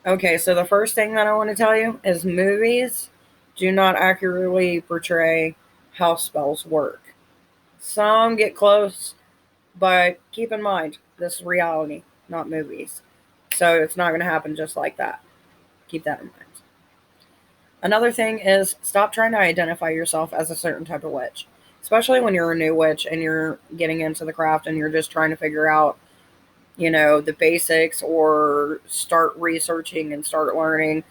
Okay, so the first thing that I want to tell you is movies do not accurately portray how spells work. Some get close, but keep in mind, this is reality, not movies. So it's not going to happen just like that. Keep that in mind. Another thing is stop trying to identify yourself as a certain type of witch, especially when you're a new witch and you're getting into the craft and you're just trying to figure out, the basics or start researching and start learning.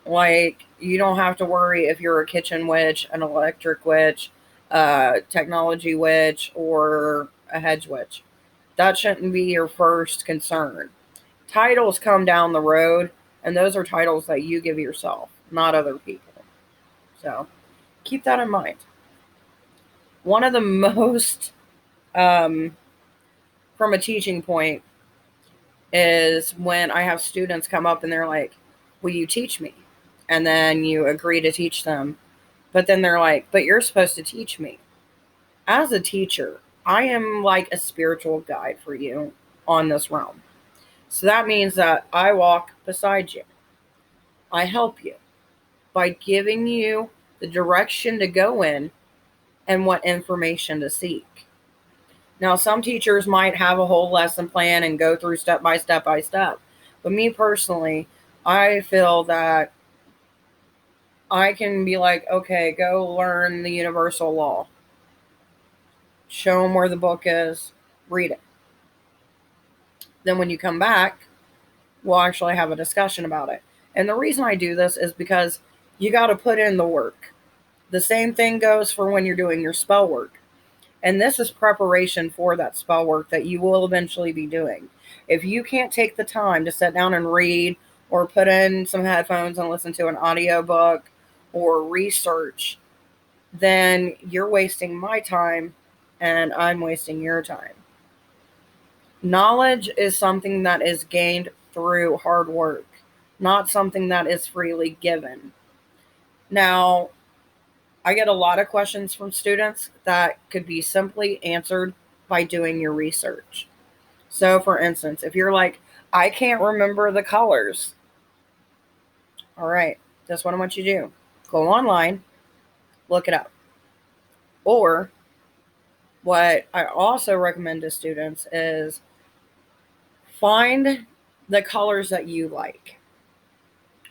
Like, you don't have to worry if you're a kitchen witch, an electric witch, a technology witch, or a hedge witch. That shouldn't be your first concern. Titles come down the road, and those are titles that you give yourself, not other people. So keep that in mind. One of the most, um, from a teaching point, is when I have students come up and they're like, "Will you teach me?" And then you agree to teach them. But then they're like, "But you're supposed to teach me." As a teacher, I am like a spiritual guide for you on this realm. So that means that I walk beside you. I help you by giving you the direction to go in and what information to seek. Now, some teachers might have a whole lesson plan and go through step by step by step. But me personally, I feel that I can be like, okay, go learn the universal law. Show them where the book is, read it. Then when you come back, we'll actually have a discussion about it. And the reason I do this is because you got to put in the work. The same thing goes for when you're doing your spell work. And this is preparation for that spell work that you will eventually be doing. If you can't take the time to sit down and read or put in some headphones and listen to an audiobook or research, then you're wasting my time and I'm wasting your time. Knowledge is something that is gained through hard work, not something that is freely given. Now, I get a lot of questions from students that could be simply answered by doing your research. So, for instance, if you're like, I can't remember the colors, all right, that's what I want you to do. Go online, look it up. Or, what I also recommend to students is find the colors that you like.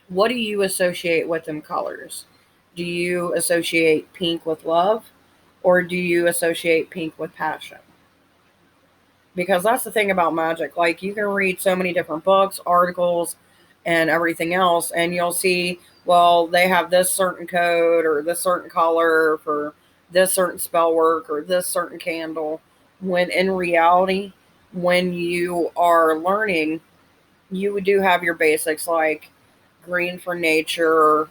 What do you associate with them colors? Do you associate pink with love or do you associate pink with passion? Because that's the thing about magic. Like, you can read so many different books, articles, and everything else, and you'll see, well, they have this certain code or this certain color for this certain spell work or this certain candle. When in reality, when you are learning, you do have your basics like green for nature,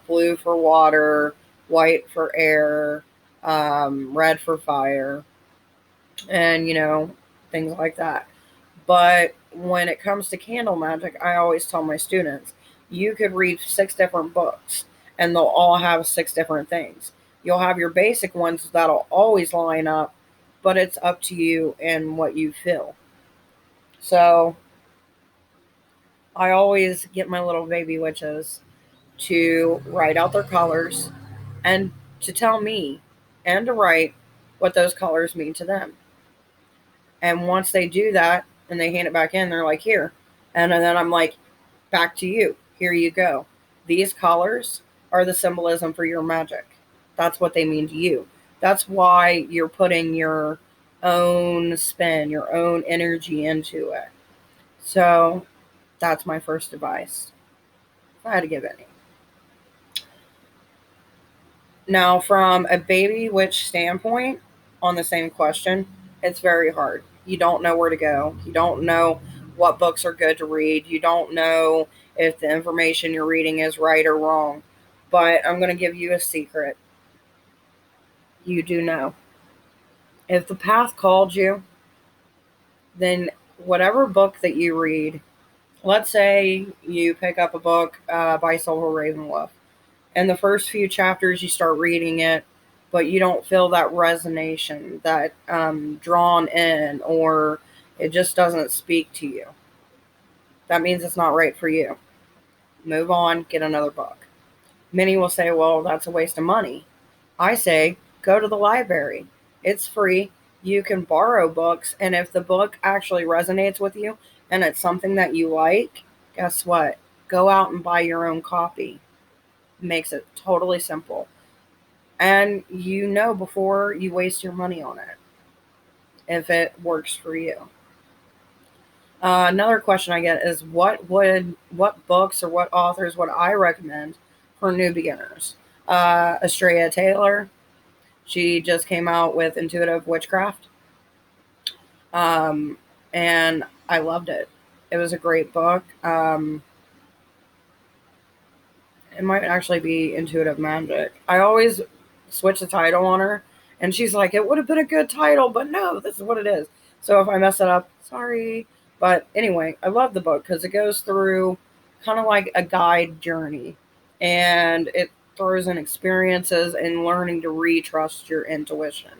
blue for water, white for air, red for fire, and things like that. But when it comes to candle magic, I always tell my students, you could read six different books and they'll all have six different things. You'll have your basic ones that'll always line up, but it's up to you and what you feel. So I always get my little baby witches to write out their colors and to tell me and to write what those colors mean to them. And once they do that and they hand it back in, they're like, here. And then I'm like, back to you. Here you go. These colors are the symbolism for your magic. That's what they mean to you. That's why you're putting your own spin, your own energy into it. So that's my first advice. If I had to give any. Now, from a baby witch standpoint, on the same question, it's very hard. You don't know where to go. You don't know what books are good to read. You don't know if the information you're reading is right or wrong. But I'm going to give you a secret. You do know. If the path called you, then whatever book that you read, let's say you pick up a book by Silver Ravenwolf, and the first few chapters you start reading it, but you don't feel that resonation, that drawn in, or it just doesn't speak to you. That means it's not right for you. Move on, get another book. Many will say, well, that's a waste of money. I say, go to the library. It's free. You can borrow books. And if the book actually resonates with you and it's something that you like, guess what? Go out and buy your own copy. Makes it totally simple. And you know before you waste your money on it if it works for you. Another question I get is what books or what authors would I recommend for new beginners? Astrea Taylor, she just came out with Intuitive Witchcraft, um, and I loved it. It was a great book. It might actually be Intuitive Magic. I always switch the title on her, and she's like, "It would have been a good title, but no, this is what it is." So if I mess it up, sorry. But anyway, I love the book because it goes through kind of like a guide journey, and it throws in experiences and learning to retrust your intuition.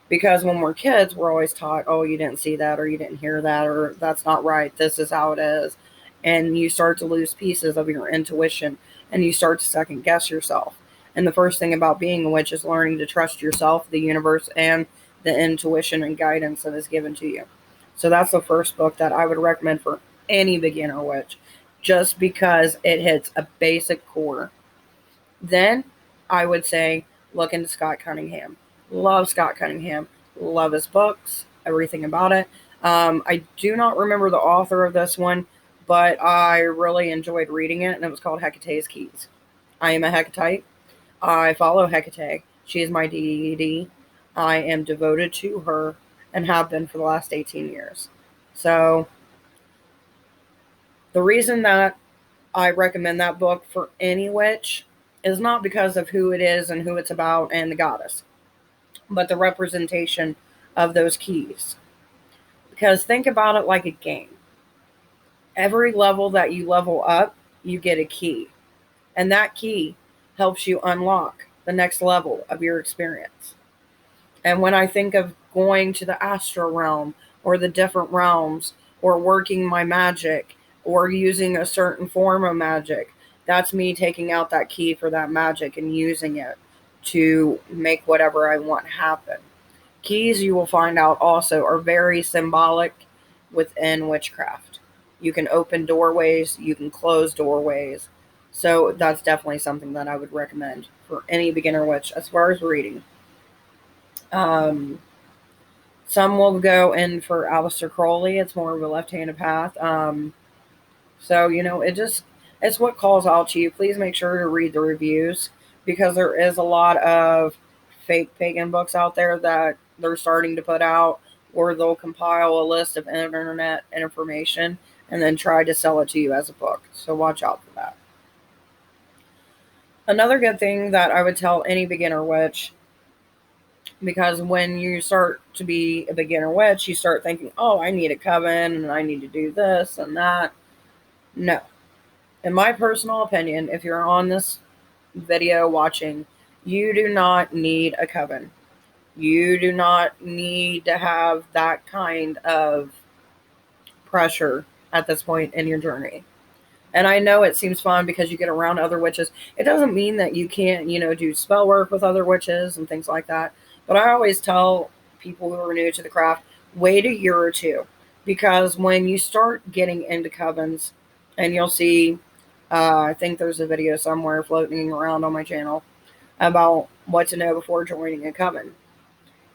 Because when we're kids, we're always taught, oh, you didn't see that, or you didn't hear that, or that's not right. This is how it is. And you start to lose pieces of your intuition and you start to second guess yourself. And the first thing about being a witch is learning to trust yourself, the universe, and the intuition and guidance that is given to you. So that's the first book that I would recommend for any beginner witch, just because it hits a basic core. Then I would say look into Scott Cunningham. Love Scott Cunningham. Love his books, everything about it. I do not remember the author of this one, but I really enjoyed reading it, and it was called Hecate's Keys. I am a Hecatite. I follow Hecate. She is my deity. I am devoted to her and have been for the last 18 years. So the reason that I recommend that book for any witch is not because of who it is and who it's about and the goddess, but the representation of those keys. Because think about it like a game. Every level that you level up, you get a key. And that key helps you unlock the next level of your experience. And when I think of going to the astral realm or the different realms or working my magic or using a certain form of magic, that's me taking out that key for that magic and using it to make whatever I want happen. Keys, you will find out also, are very symbolic within witchcraft. You can open doorways, you can close doorways. So that's definitely something that I would recommend for any beginner witch as far as reading. Um, some will go in for Aleister Crowley. It's more of a left-handed path. So, it's what calls out to you. Please make sure to read the reviews because there is a lot of fake pagan books out there that they're starting to put out, or they'll compile a list of internet information and then try to sell it to you as a book. So watch out for that. Another good thing that I would tell any beginner witch, because when you start to be a beginner witch, you start thinking, oh, I need a coven and I need to do this and that. No. In my personal opinion, if you're on this video watching, you do not need a coven. You do not need to have that kind of pressure at this point in your journey. And I know it seems fun because you get around other witches. It doesn't mean that you can't, do spell work with other witches and things like that. But I always tell people who are new to the craft, wait a year or two. Because when you start getting into covens, and you'll see, I think there's a video somewhere floating around on my channel about what to know before joining a coven.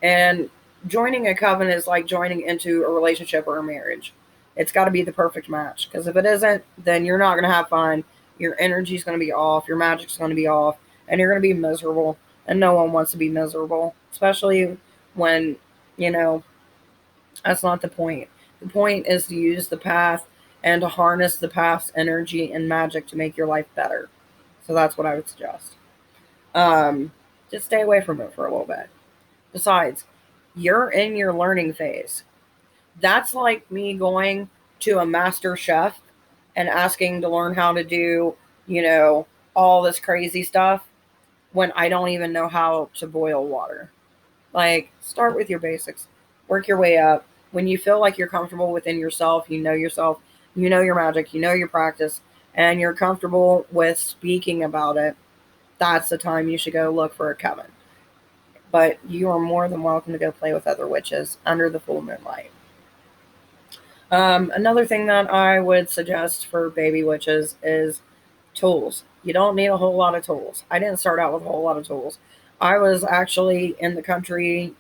And joining a coven is like joining into a relationship or a marriage. It's got to be the perfect match. Because if it isn't, then you're not going to have fun. Your energy's going to be off. Your magic's going to be off. And you're going to be miserable. And no one wants to be miserable. Especially when, that's not the point. The point is to use the path and to harness the path's energy and magic to make your life better. So that's what I would suggest. Just stay away from it for a little bit. Besides, you're in your learning phase. That's like me going to a master chef and asking to learn how to do, all this crazy stuff when I don't even know how to boil water. Like, start with your basics, work your way up. When you feel like you're comfortable within yourself, you know your magic, you know your practice, and you're comfortable with speaking about it, that's the time you should go look for a coven. But you are more than welcome to go play with other witches under the full moonlight. Another thing that I would suggest for baby witches is tools. You don't need a whole lot of tools. I didn't start out with a whole lot of tools. I was actually in the country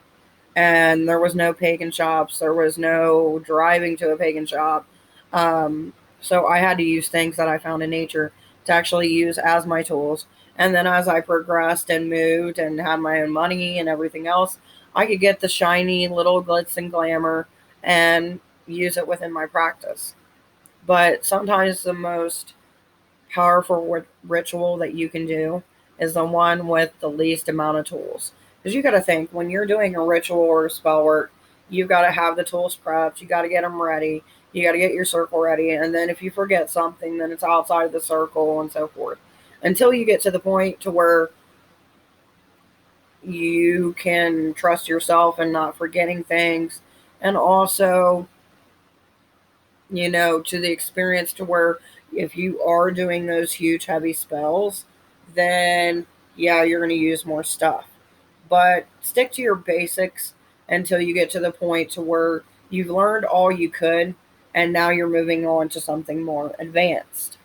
and there was no pagan shops. There was no driving to a pagan shop. So I had to use things that I found in nature to actually use as my tools. And then as I progressed and moved and had my own money and everything else, I could get the shiny little glitz and glamour and use it within my practice. But sometimes the most powerful ritual that you can do is the one with the least amount of tools. Because you got to think when you're doing a ritual or a spell work, you got to have the tools prepped, you got to get them ready, you got to get your circle ready, and then if you forget something, then it's outside of the circle and so forth. Until you get to the point to where you can trust yourself and not forgetting things, and also to the experience to where if you are doing those huge heavy spells, then yeah, you're going to use more stuff. But stick to your basics until you get to the point to where you've learned all you could and now you're moving on to something more advanced.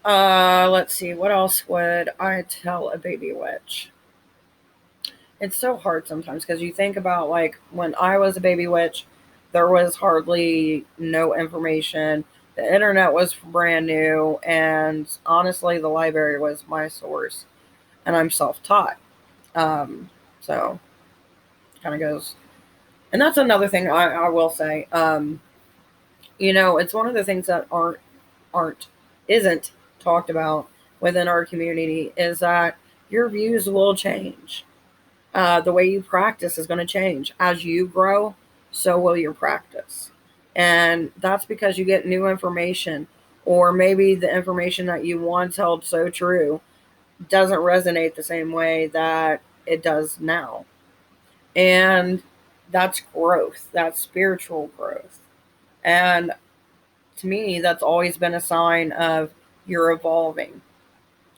Let's see, what else would I tell a baby witch? It's so hard sometimes because you think about like when I was a baby witch, there was hardly no information. The internet was brand new, and honestly, the library was my source, and I'm self taught. So kind of goes, and that's another thing I will say. It's one of the things that aren't isn't talked about within our community is that your views will change. The way you practice is going to change. As you grow, so will your practice. And that's because you get new information, or maybe the information that you once held so true doesn't resonate the same way that it does now. And that's growth, that's spiritual growth. And to me, that's always been a sign of you're evolving.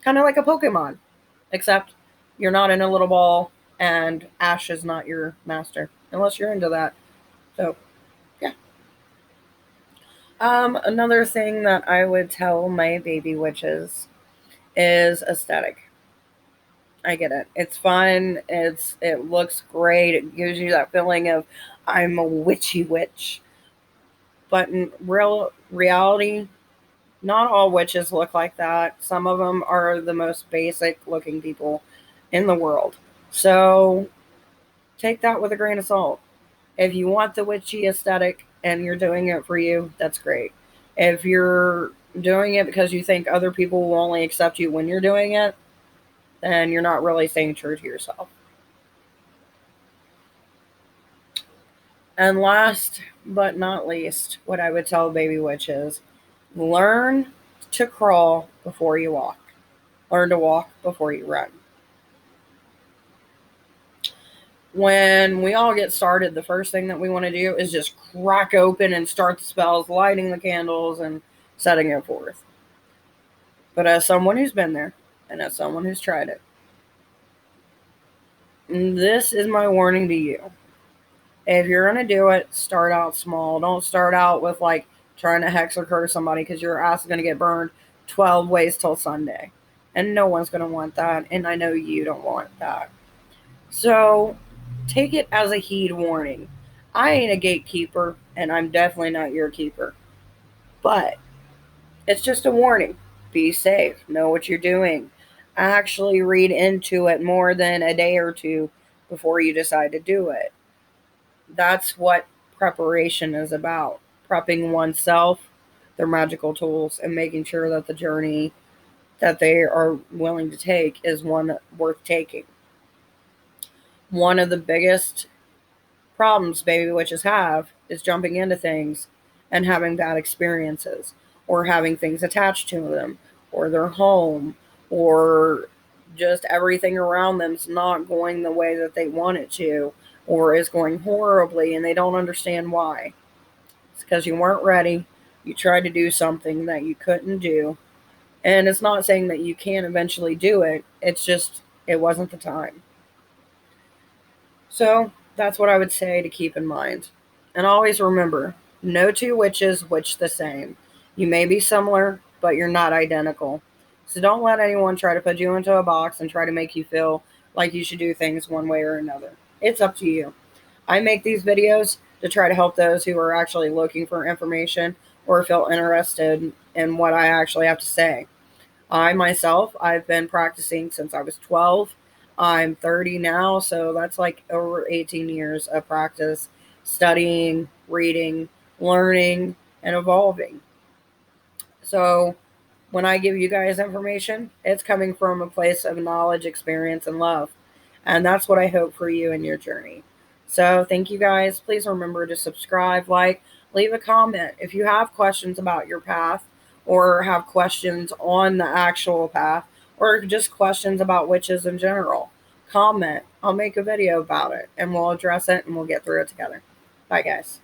Kind of like a Pokemon, except you're not in a little ball and Ash is not your master, unless you're into that. So, yeah. Another thing that I would tell my baby witches is aesthetic. I get it. It's fun. It looks great. It gives you that feeling of I'm a witchy witch. But in reality, not all witches look like that. Some of them are the most basic looking people in the world. So take that with a grain of salt. If you want the witchy aesthetic and you're doing it for you, that's great. If you're doing it because you think other people will only accept you when you're doing it, then you're not really staying true to yourself. And last but not least, what I would tell baby witches, learn to crawl before you walk. Learn to walk before you run. When we all get started, the first thing that we want to do is just crack open and start the spells, lighting the candles and setting it forth. But as someone who's been there and as someone who's tried it, this is my warning to you. If you're going to do it, start out small. Don't start out with like trying to hex or curse somebody because your ass is going to get burned 12 ways till Sunday. And no one's going to want that. And I know you don't want that. So take it as a heed warning. I ain't a gatekeeper, and I'm definitely not your keeper. But it's just a warning. Be safe. Know what you're doing. Actually read into it more than a day or two before you decide to do it. That's what preparation is about. Prepping oneself, their magical tools, and making sure that the journey that they are willing to take is one worth taking. One of the biggest problems baby witches have is jumping into things and having bad experiences, or having things attached to them, or their home, or just everything around them's not going the way that they want it to, or is going horribly and they don't understand why. It's because you weren't ready, You tried to do something that you couldn't do. And it's not saying that you can't eventually do it, it's just it wasn't the time. So that's what I would say to keep in mind. And always remember, no two witches witch the same. You may be similar, but you're not identical. So don't let anyone try to put you into a box and try to make you feel like you should do things one way or another. It's up to you. I make these videos to try to help those who are actually looking for information or feel interested in what I actually have to say. I myself, I've been practicing since I was 12. I'm 30 now, so that's like over 18 years of practice, studying, reading, learning, and evolving. So when I give you guys information, it's coming from a place of knowledge, experience, and love. And that's what I hope for you in your journey. So thank you guys. Please remember to subscribe, like, leave a comment. If you have questions about your path or have questions on the actual path or just questions about witches in general, comment. I'll make a video about it and we'll address it and we'll get through it together. Bye, guys.